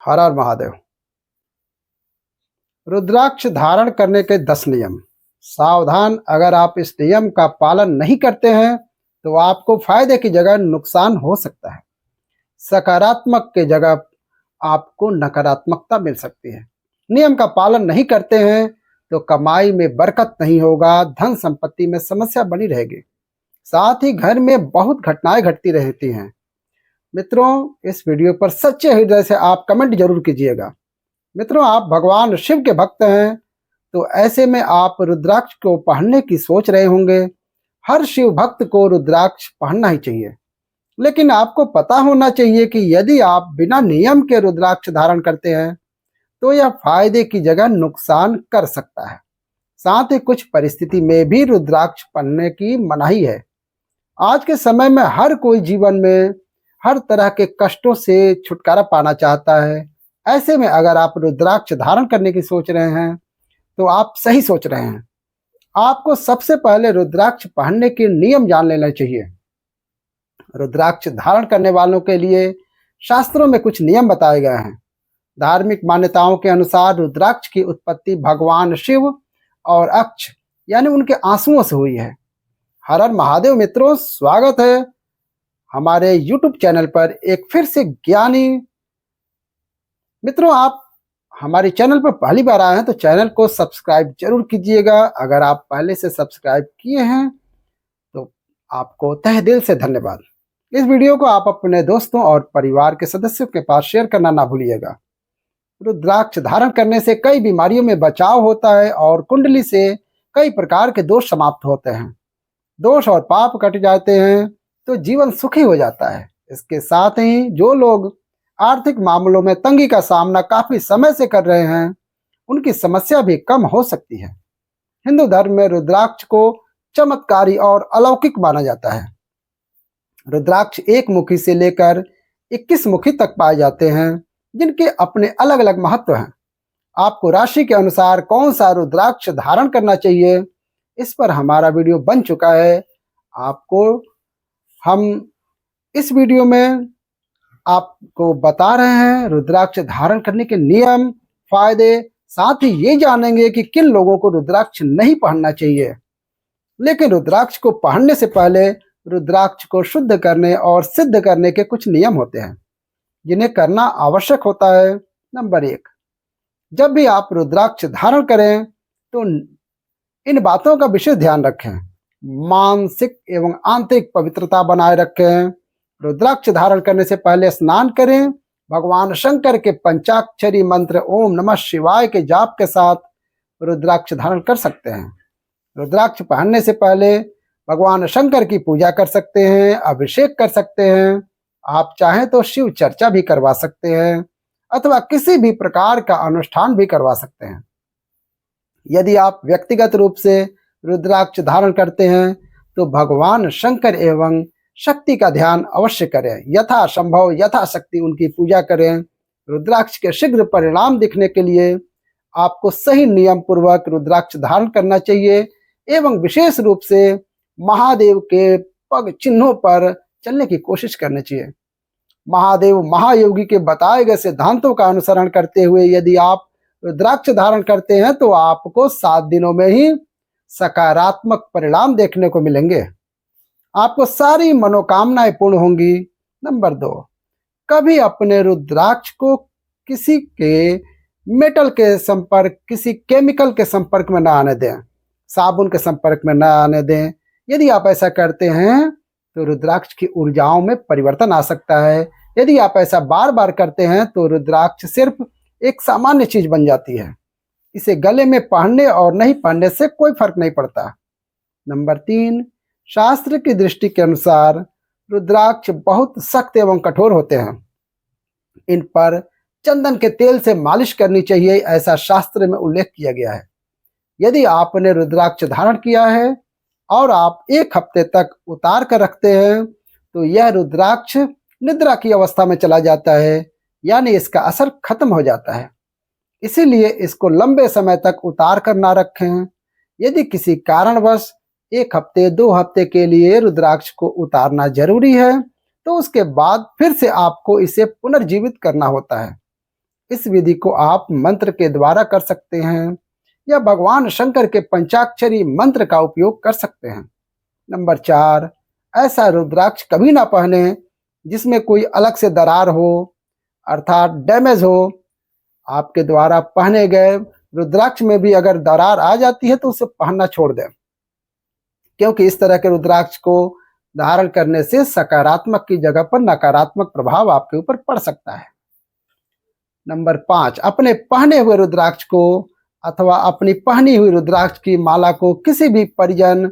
हर हर महादेव। रुद्राक्ष धारण करने के 10 नियम। सावधान, अगर आप इस नियम का पालन नहीं करते हैं तो आपको फायदे की जगह नुकसान हो सकता है। सकारात्मक के जगह आपको नकारात्मकता मिल सकती है। नियम का पालन नहीं करते हैं तो कमाई में बरकत नहीं होगा, धन संपत्ति में समस्या बनी रहेगी। साथ ही घर में बहुत घटनाएं घटती रहती हैं। मित्रों, इस वीडियो पर सच्चे हृदय से आप कमेंट जरूर कीजिएगा। मित्रों, आप भगवान शिव के भक्त हैं तो ऐसे में आप रुद्राक्ष को पहनने की सोच रहे होंगे। हर शिव भक्त को रुद्राक्ष पहनना ही चाहिए, लेकिन आपको पता होना चाहिए कि यदि आप बिना नियम के रुद्राक्ष धारण करते हैं तो यह फायदे की जगह नुकसान कर सकता है। साथ ही कुछ परिस्थिति में भी रुद्राक्ष पहनने की मनाही है। आज के समय में हर कोई जीवन में हर तरह के कष्टों से छुटकारा पाना चाहता है। ऐसे में अगर आप रुद्राक्ष धारण करने की सोच रहे हैं तो आप सही सोच रहे हैं। आपको सबसे पहले रुद्राक्ष पहनने के नियम जान लेना चाहिए। रुद्राक्ष धारण करने वालों के लिए शास्त्रों में कुछ नियम बताए गए हैं। धार्मिक मान्यताओं के अनुसार रुद्राक्ष की उत्पत्ति भगवान शिव और अक्ष यानी उनके आंसुओं से हुई है। हर हर महादेव। मित्रों, स्वागत है हमारे YouTube चैनल पर एक फिर से ज्ञानी। मित्रों, आप हमारे चैनल पर पहली बार आए हैं तो चैनल को सब्सक्राइब जरूर कीजिएगा। अगर आप पहले से सब्सक्राइब किए हैं तो आपको तहे दिल से धन्यवाद। इस वीडियो को आप अपने दोस्तों और परिवार के सदस्यों के पास शेयर करना ना भूलिएगा। रुद्राक्ष धारण करने से कई बीमारियों में बचाव होता है और कुंडली से कई प्रकार के दोष समाप्त होते हैं। दोष और पाप कट जाते हैं तो जीवन सुखी हो जाता है। इसके साथ ही जो लोग आर्थिक मामलों में तंगी का सामना काफी समय से कर रहे हैं, उनकी समस्या भी कम हो सकती है। हिंदू धर्म में रुद्राक्ष को चमत्कारी और अलौकिक माना जाता है। रुद्राक्ष एक मुखी से लेकर 21 मुखी तक पाए जाते हैं, जिनके अपने अलग अलग महत्व हैं। आपको राशि के अनुसार कौन सा रुद्राक्ष धारण करना चाहिए, इस पर हमारा वीडियो बन चुका है। आपको हम इस वीडियो में आपको बता रहे हैं रुद्राक्ष धारण करने के नियम, फायदे, साथ ही ये जानेंगे कि किन लोगों को रुद्राक्ष नहीं पहनना चाहिए। लेकिन रुद्राक्ष को पहनने से पहले रुद्राक्ष को शुद्ध करने और सिद्ध करने के कुछ नियम होते हैं जिन्हें करना आवश्यक होता है। नंबर 1, जब भी आप रुद्राक्ष धारण करें तो इन बातों का विशेष ध्यान रखें। मानसिक एवं आंतरिक पवित्रता बनाए रखें। रुद्राक्ष धारण करने से पहले स्नान करें। भगवान शंकर के पंचाक्षरी मंत्र ओम नमः शिवाय के जाप के साथ रुद्राक्ष धारण कर सकते हैं। रुद्राक्ष पहनने से पहले भगवान शंकर की पूजा कर सकते हैं, अभिषेक कर सकते हैं। आप चाहें तो शिव चर्चा भी करवा सकते हैं अथवा किसी भी प्रकार का अनुष्ठान भी करवा सकते हैं। यदि आप व्यक्तिगत रूप से रुद्राक्ष धारण करते हैं तो भगवान शंकर एवं शक्ति का ध्यान अवश्य करें। यथा संभव यथाशक्ति उनकी पूजा करें। रुद्राक्ष के शीघ्र परिणाम दिखने के लिए आपको सही नियम पूर्वक रुद्राक्ष धारण करना चाहिए एवं विशेष रूप से महादेव के पग चिन्हों पर चलने की कोशिश करनी चाहिए। महादेव महायोगी के बताए गए सिद्धांतों का अनुसरण करते हुए यदि आप रुद्राक्ष धारण करते हैं तो आपको 7 दिनों में ही सकारात्मक परिणाम देखने को मिलेंगे। आपको सारी मनोकामनाएं पूर्ण होंगी। नंबर 2, कभी अपने रुद्राक्ष को किसी के मेटल के संपर्क, किसी केमिकल के संपर्क में न आने दें। साबुन के संपर्क में न आने दें। यदि आप ऐसा करते हैं तो रुद्राक्ष की ऊर्जाओं में परिवर्तन आ सकता है। यदि आप ऐसा बार बार करते हैं तो रुद्राक्ष सिर्फ एक सामान्य चीज बन जाती है। इसे गले में पहनने और नहीं पहनने से कोई फर्क नहीं पड़ता। नंबर 3, शास्त्र की दृष्टि के अनुसार रुद्राक्ष बहुत सख्त एवं कठोर होते हैं। इन पर चंदन के तेल से मालिश करनी चाहिए, ऐसा शास्त्र में उल्लेख किया गया है। यदि आपने रुद्राक्ष धारण किया है और आप 1 हफ्ते तक उतार कर रखते हैं तो यह रुद्राक्ष निद्रा की अवस्था में चला जाता है, यानी इसका असर खत्म हो जाता है। इसीलिए इसको लंबे समय तक उतार कर ना रखें। यदि किसी कारणवश 1 हफ्ते 2 हफ्ते के लिए रुद्राक्ष को उतारना जरूरी है तो उसके बाद फिर से आपको इसे पुनर्जीवित करना होता है। इस विधि को आप मंत्र के द्वारा कर सकते हैं या भगवान शंकर के पंचाक्षरी मंत्र का उपयोग कर सकते हैं। नंबर 4, ऐसा रुद्राक्ष कभी ना पहने जिसमें कोई अलग से दरार हो, अर्थात डैमेज हो। आपके द्वारा पहने गए रुद्राक्ष में भी अगर दरार आ जाती है तो उसे पहनना छोड़ दें, क्योंकि इस तरह के रुद्राक्ष को धारण करने से सकारात्मक की जगह पर नकारात्मक प्रभाव आपके ऊपर पड़ सकता है। नंबर 5, अपने पहने हुए रुद्राक्ष को अथवा अपनी पहनी हुई रुद्राक्ष की माला को किसी भी परिजन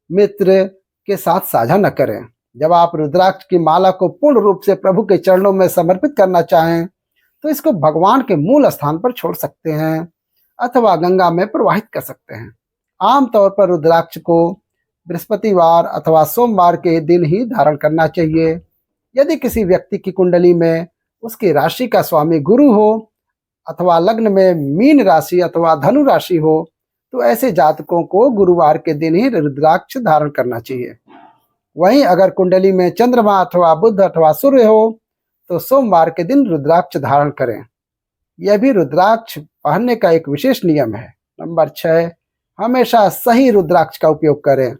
मित्र के साथ साझा न करें। जब आप रुद्राक्ष की माला को पूर्ण रूप से प्रभु के चरणों में समर्पित करना चाहें तो इसको भगवान के मूल स्थान पर छोड़ सकते हैं अथवा गंगा में प्रवाहित कर सकते हैं। आमतौर पर रुद्राक्ष को बृहस्पतिवार अथवा सोमवार के दिन ही धारण करना चाहिए। यदि किसी व्यक्ति की कुंडली में उसकी राशि का स्वामी गुरु हो अथवा लग्न में मीन राशि अथवा धनु राशि हो तो ऐसे जातकों को गुरुवार के दिन ही रुद्राक्ष धारण करना चाहिए। वहीं अगर कुंडली में चंद्रमा अथवा बुध अथवा सूर्य हो तो सोमवार के दिन रुद्राक्ष धारण करें। यह भी रुद्राक्ष पहनने का एक विशेष नियम है। नंबर 6, हमेशा सही रुद्राक्ष का उपयोग करें।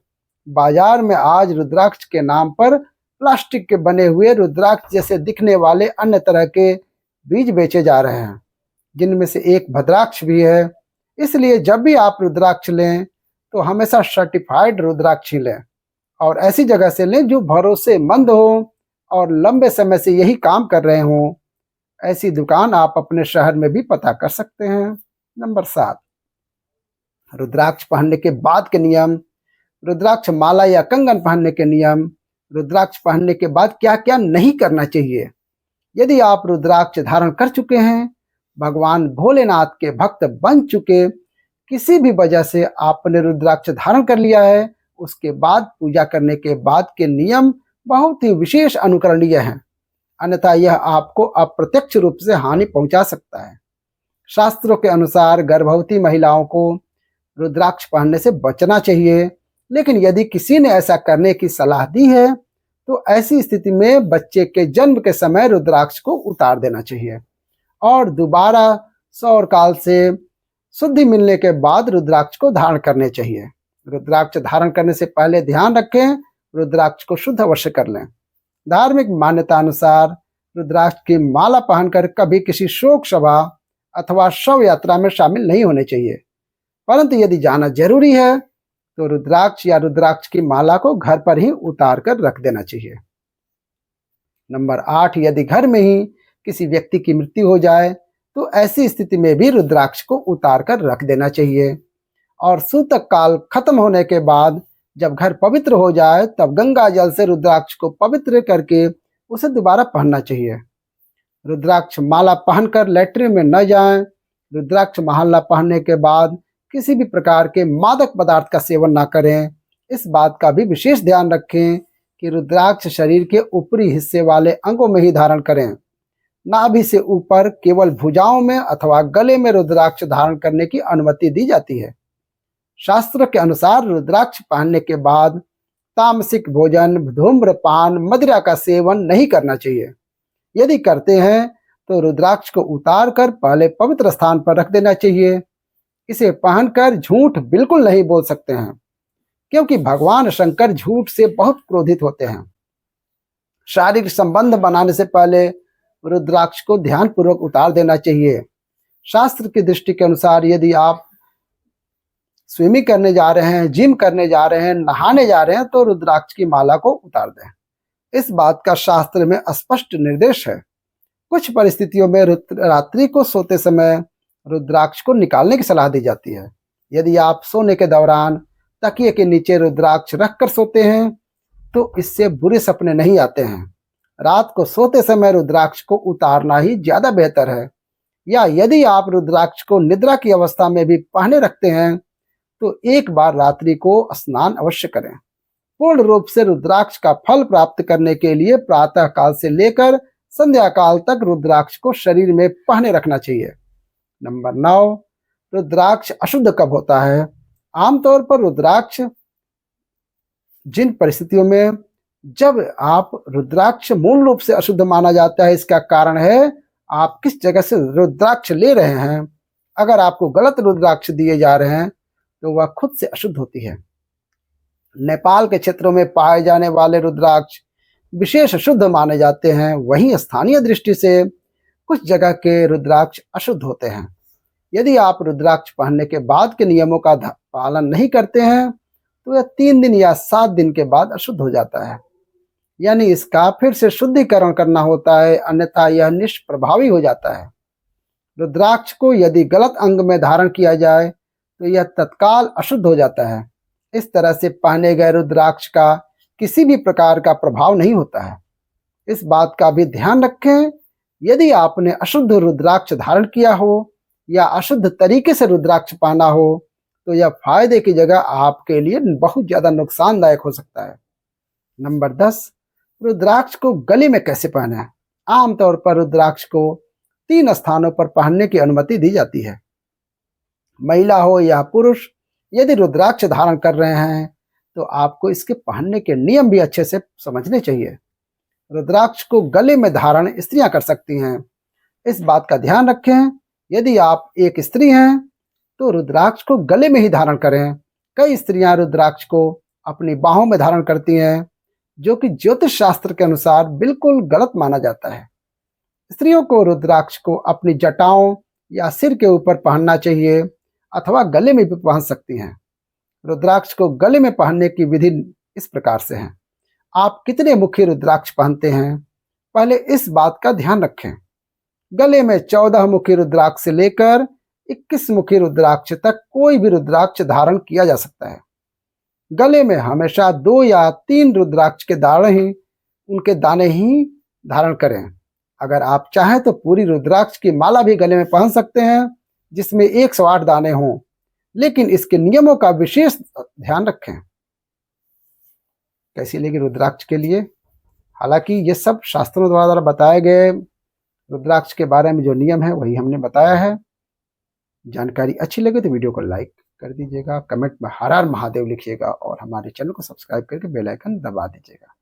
बाजार में आज रुद्राक्ष के नाम पर प्लास्टिक के बने हुए रुद्राक्ष जैसे दिखने वाले अन्य तरह के बीज बेचे जा रहे हैं, जिनमें से एक भद्राक्ष भी है। इसलिए जब भी आप रुद्राक्ष लें तो हमेशा सर्टिफाइड रुद्राक्ष ही लें और ऐसी जगह से लें जो भरोसेमंद हो और लंबे समय से यही काम कर रहे हों। ऐसी दुकान आप अपने शहर में भी पता कर सकते हैं। नंबर 7, रुद्राक्ष पहनने के बाद के नियम। रुद्राक्ष माला या कंगन पहनने के नियम। रुद्राक्ष पहनने के बाद क्या क्या नहीं करना चाहिए। यदि आप रुद्राक्ष धारण कर चुके हैं, भगवान भोलेनाथ के भक्त बन चुके, किसी भी वजह से आपने रुद्राक्ष धारण कर लिया है, उसके बाद पूजा करने के बाद के नियम बहुत ही विशेष अनुकरणीय हैं, अन्यथा यह आपको अप्रत्यक्ष रूप से हानि पहुंचा सकता है। शास्त्रों के अनुसार गर्भवती महिलाओं को रुद्राक्ष पहनने से बचना चाहिए, लेकिन यदि किसी ने ऐसा करने की सलाह दी है तो ऐसी स्थिति में बच्चे के जन्म के समय रुद्राक्ष को उतार देना चाहिए और दोबारा सौर काल से शुद्धि मिलने के बाद रुद्राक्ष को धारण करने चाहिए। रुद्राक्ष धारण करने से पहले ध्यान रखें, रुद्राक्ष को शुद्ध अवश्य कर लें। धार्मिक मान्यता अनुसार रुद्राक्ष की माला पहनकर कभी किसी शोक सभा अथवा शव यात्रा में शामिल नहीं होने चाहिए, परंतु यदि जाना जरूरी है तो रुद्राक्ष या रुद्राक्ष की माला को घर पर ही उतार कर रख देना चाहिए। नंबर 8, यदि घर में ही किसी व्यक्ति की मृत्यु हो जाए तो ऐसी स्थिति में भी रुद्राक्ष को उतार कर रख देना चाहिए और सूतक काल खत्म होने के बाद जब घर पवित्र हो जाए तब गंगा जल से रुद्राक्ष को पवित्र करके उसे दोबारा पहनना चाहिए। रुद्राक्ष माला पहनकर लैट्रिन में न जाएं। रुद्राक्ष माला पहनने के बाद किसी भी प्रकार के मादक पदार्थ का सेवन ना करें। इस बात का भी विशेष ध्यान रखें कि रुद्राक्ष शरीर के ऊपरी हिस्से वाले अंगों में ही धारण करें। नाभि से ऊपर केवल भुजाओं में अथवा गले में रुद्राक्ष धारण करने की अनुमति दी जाती है। शास्त्र के अनुसार रुद्राक्ष पहनने के बाद तामसिक भोजन, धूम्रपान, मदिरा का सेवन नहीं करना चाहिए। यदि करते हैं तो रुद्राक्ष को उतार कर पहले पवित्र स्थान पर रख देना चाहिए। इसे पहनकर झूठ बिल्कुल नहीं बोल सकते हैं, क्योंकि भगवान शंकर झूठ से बहुत क्रोधित होते हैं। शारीरिक संबंध बनाने से पहले रुद्राक्ष को ध्यानपूर्वक उतार देना चाहिए। शास्त्र की दृष्टि के अनुसार यदि आप स्विमिंग करने जा रहे हैं, जिम करने जा रहे हैं, नहाने जा रहे हैं तो रुद्राक्ष की माला को उतार दें। इस बात का शास्त्र में स्पष्ट निर्देश है। कुछ परिस्थितियों में रात्रि को सोते समय रुद्राक्ष को निकालने की सलाह दी जाती है। यदि आप सोने के दौरान तकिए के नीचे रुद्राक्ष रखकर सोते हैं तो इससे बुरे सपने नहीं आते हैं। रात को सोते समय रुद्राक्ष को उतारना ही ज्यादा बेहतर है, या यदि आप रुद्राक्ष को निद्रा की अवस्था में भी पहने रखते हैं तो एक बार रात्रि को स्नान अवश्य करें। पूर्ण रूप से रुद्राक्ष का फल प्राप्त करने के लिए प्रातः काल से लेकर संध्या काल तक रुद्राक्ष को शरीर में पहने रखना चाहिए। नंबर 9, रुद्राक्ष अशुद्ध कब होता है। आमतौर पर रुद्राक्ष जिन परिस्थितियों में जब आप रुद्राक्ष मूल रूप से अशुद्ध माना जाता है, इसका कारण है आप किस जगह से रुद्राक्ष ले रहे हैं। अगर आपको गलत रुद्राक्ष दिए जा रहे हैं तो वह खुद से अशुद्ध होती है। नेपाल के क्षेत्रों में पाए जाने वाले रुद्राक्ष विशेष शुद्ध माने जाते हैं, वहीं स्थानीय दृष्टि से कुछ जगह के रुद्राक्ष अशुद्ध होते हैं। यदि आप रुद्राक्ष पहनने के बाद के नियमों का पालन नहीं करते हैं तो यह 3 दिन या 7 दिन के बाद अशुद्ध हो जाता है, यानी इसका फिर से शुद्धिकरण करना होता है, अन्यथा यह निष्प्रभावी हो जाता है। रुद्राक्ष को यदि गलत अंग में धारण किया जाए तो यह तत्काल अशुद्ध हो जाता है। इस तरह से पहने गए रुद्राक्ष का किसी भी प्रकार का प्रभाव नहीं होता है। इस बात का भी ध्यान रखें, यदि आपने अशुद्ध रुद्राक्ष धारण किया हो या अशुद्ध तरीके से रुद्राक्ष पहना हो तो यह फायदे की जगह आपके लिए बहुत ज्यादा नुकसानदायक हो सकता है। नंबर 10, रुद्राक्ष को गले में कैसे पहने। आमतौर पर रुद्राक्ष को 3 स्थानों पर पहनने की अनुमति दी जाती है। महिला हो या पुरुष, यदि रुद्राक्ष धारण कर रहे हैं तो आपको इसके पहनने के नियम भी अच्छे से समझने चाहिए। रुद्राक्ष को गले में धारण स्त्रियां कर सकती हैं। इस बात का ध्यान रखें, यदि आप एक स्त्री हैं तो रुद्राक्ष को गले में ही धारण करें। कई स्त्रियां रुद्राक्ष को अपनी बाहों में धारण करती हैं, जो कि ज्योतिष शास्त्र के अनुसार बिल्कुल गलत माना जाता है। स्त्रियों को रुद्राक्ष को अपनी जटाओं या सिर के ऊपर पहनना चाहिए अथवा गले में भी पहन सकती हैं। रुद्राक्ष को गले में पहनने की विधि इस प्रकार से है। आप कितने मुखी रुद्राक्ष पहनते हैं, पहले इस बात का ध्यान रखें। गले में 14 मुखी रुद्राक्ष से लेकर 21 मुखी रुद्राक्ष तक कोई भी रुद्राक्ष धारण किया जा सकता है। गले में हमेशा 2 या 3 रुद्राक्ष के दाने ही धारण करें। अगर आप चाहें तो पूरी रुद्राक्ष की माला भी गले में पहन सकते हैं, जिसमें 108 दाने हों, लेकिन इसके नियमों का विशेष ध्यान रखें। कैसी लगी रुद्राक्ष के लिए? हालांकि ये सब शास्त्रों द्वारा बताए गए रुद्राक्ष के बारे में जो नियम है वही हमने बताया है। जानकारी अच्छी लगे तो वीडियो को लाइक कर दीजिएगा, कमेंट में हर हर महादेव लिखिएगा और हमारे चैनल को सब्सक्राइब करके बेल आइकन दबा दीजिएगा।